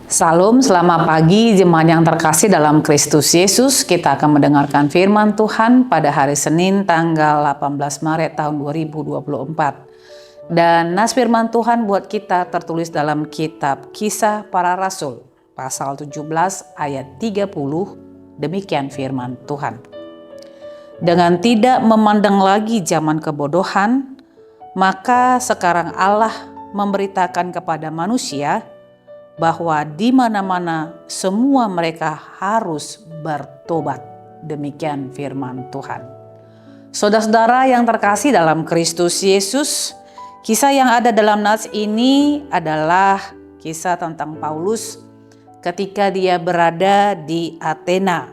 Salam, selamat pagi jemaat yang terkasih dalam Kristus Yesus. Kita akan mendengarkan firman Tuhan pada hari Senin tanggal 18 Maret tahun 2024. Dan nas firman Tuhan buat kita tertulis dalam kitab Kisah Para Rasul, pasal 17 ayat 30, demikian firman Tuhan. Dengan tidak memandang lagi zaman kebodohan, maka sekarang Allah memberitakan kepada manusia bahwa di mana-mana semua mereka harus bertobat. Demikian firman Tuhan. Saudara-saudara yang terkasih dalam Kristus Yesus, kisah yang ada dalam nas ini adalah kisah tentang Paulus ketika dia berada di Athena.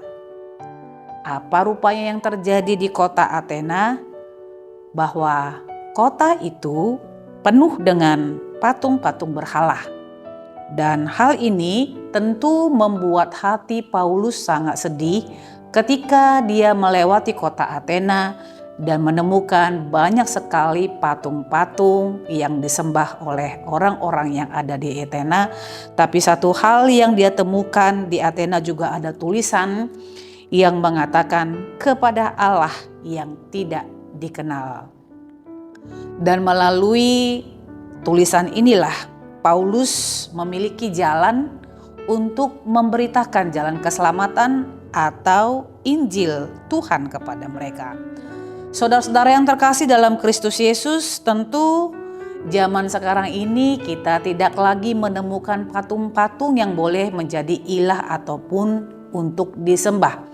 Apa rupanya yang terjadi di kota Athena? Bahwa kota itu penuh dengan patung-patung berhala. Dan hal ini tentu membuat hati Paulus sangat sedih ketika dia melewati kota Athena dan menemukan banyak sekali patung-patung yang disembah oleh orang-orang yang ada di Athena. Tapi satu hal yang dia temukan di Athena juga ada tulisan yang mengatakan kepada Allah yang tidak dikenal. Dan melalui tulisan inilah Paulus memiliki jalan untuk memberitakan jalan keselamatan atau Injil Tuhan kepada mereka. Saudara-saudara yang terkasih dalam Kristus Yesus, tentu zaman sekarang ini kita tidak lagi menemukan patung-patung yang boleh menjadi ilah ataupun untuk disembah.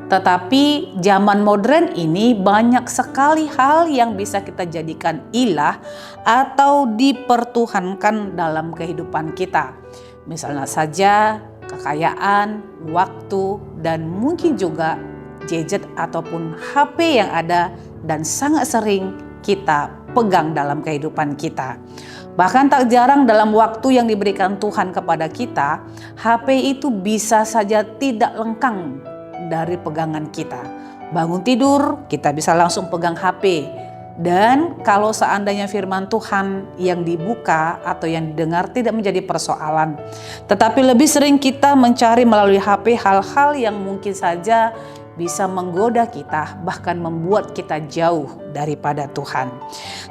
Tetapi zaman modern ini banyak sekali hal yang bisa kita jadikan ilah atau dipertuhankan dalam kehidupan kita. Misalnya saja kekayaan, waktu, dan mungkin juga gadget ataupun HP yang ada dan sangat sering kita pegang dalam kehidupan kita. Bahkan tak jarang dalam waktu yang diberikan Tuhan kepada kita, HP itu bisa saja tidak lengkang dari pegangan kita. Bangun tidur, kita bisa langsung pegang HP. Dan kalau seandainya firman Tuhan yang dibuka atau yang didengar tidak menjadi persoalan. Tetapi lebih sering kita mencari melalui HP hal-hal yang mungkin saja bisa menggoda kita, bahkan membuat kita jauh daripada Tuhan.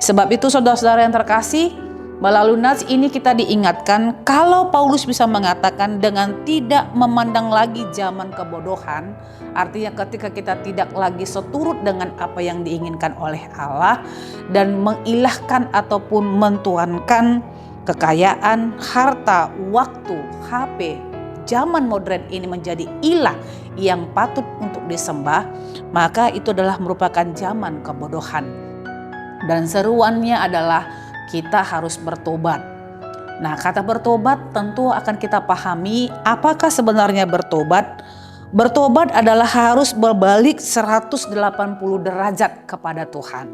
Sebab itu saudara-saudara yang terkasih, melalui nas ini kita diingatkan kalau Paulus bisa mengatakan dengan tidak memandang lagi zaman kebodohan, artinya ketika kita tidak lagi seturut dengan apa yang diinginkan oleh Allah dan mengilahkan ataupun mentuhankan kekayaan, harta, waktu, HP, zaman modern ini menjadi ilah yang patut untuk disembah, maka itu adalah merupakan zaman kebodohan. Dan seruannya adalah kita harus bertobat. Nah, kata bertobat tentu akan kita pahami apakah sebenarnya bertobat. Bertobat adalah harus berbalik 180 derajat kepada Tuhan.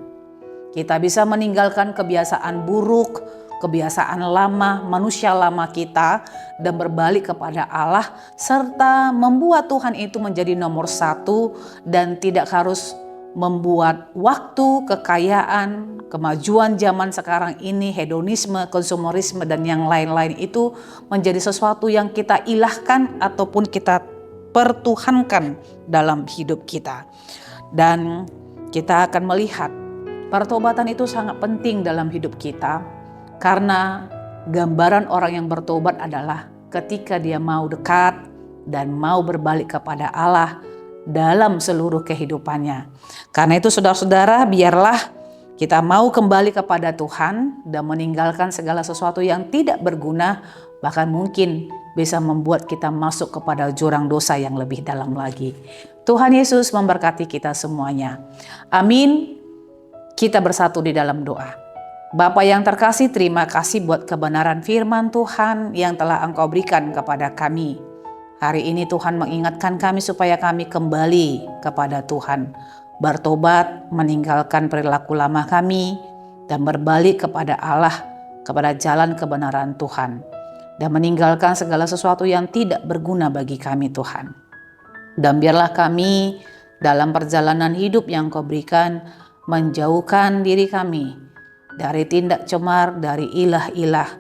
Kita bisa meninggalkan kebiasaan buruk, kebiasaan lama, manusia lama kita dan berbalik kepada Allah serta membuat Tuhan itu menjadi nomor satu dan tidak harus membuat waktu, kekayaan, kemajuan zaman sekarang ini, hedonisme, konsumerisme dan yang lain-lain itu menjadi sesuatu yang kita ilahkan ataupun kita pertuhankan dalam hidup kita. Dan kita akan melihat pertobatan itu sangat penting dalam hidup kita karena gambaran orang yang bertobat adalah ketika dia mau dekat dan mau berbalik kepada Allah dalam seluruh kehidupannya. Karena itu saudara-saudara, biarlah kita mau kembali kepada Tuhan dan meninggalkan segala sesuatu yang tidak berguna, bahkan mungkin bisa membuat kita masuk kepada jurang dosa yang lebih dalam lagi. Tuhan Yesus memberkati kita semuanya. Amin. Kita bersatu di dalam doa. Bapa yang terkasih, terima kasih buat kebenaran firman Tuhan yang telah Engkau berikan kepada kami. Hari ini Tuhan mengingatkan kami supaya kami kembali kepada Tuhan. Bertobat, meninggalkan perilaku lama kami, dan berbalik kepada Allah, kepada jalan kebenaran Tuhan. Dan meninggalkan segala sesuatu yang tidak berguna bagi kami Tuhan. Dan biarlah kami dalam perjalanan hidup yang Kau berikan, menjauhkan diri kami dari tindak cemar, dari ilah-ilah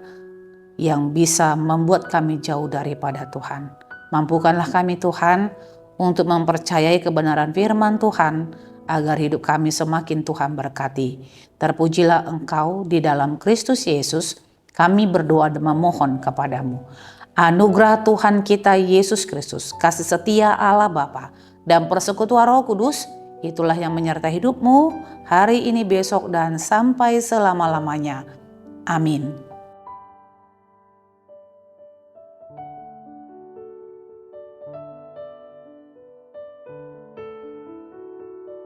yang bisa membuat kami jauh daripada Tuhan. Mampukanlah kami Tuhan untuk mempercayai kebenaran firman Tuhan agar hidup kami semakin Tuhan berkati. Terpujilah Engkau di dalam Kristus Yesus. Kami berdoa dan memohon kepadamu. Anugerah Tuhan kita Yesus Kristus, kasih setia Allah Bapa, dan persekutuan Roh Kudus, itulah yang menyertai hidupmu hari ini, besok, dan sampai selama-lamanya. Amin.